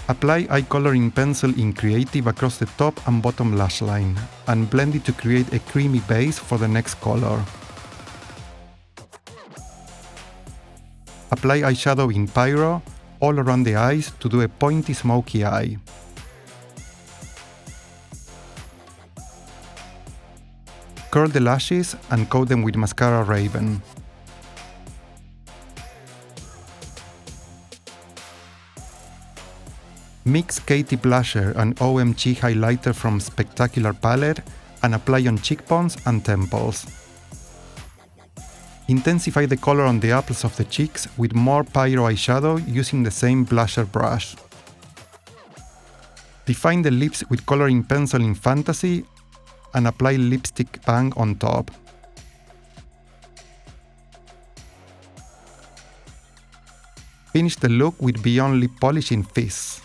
Apply eye coloring pencil in Creative across the top and bottom lash line, and blend it to create a creamy base for the next color. Apply eyeshadow in Pyro all around the eyes to do a pointy smoky eye. Curl the lashes and coat them with mascara Raven. Mix Katy Blusher and OMG highlighter from Spectacular palette and apply on cheekbones and temples. Intensify the color on the apples of the cheeks with more Pyro eyeshadow using the same blusher brush. Define the lips with coloring pencil in Fantasy and apply lipstick bang on top. Finish the look with Beyond Lip Polish in Fizz.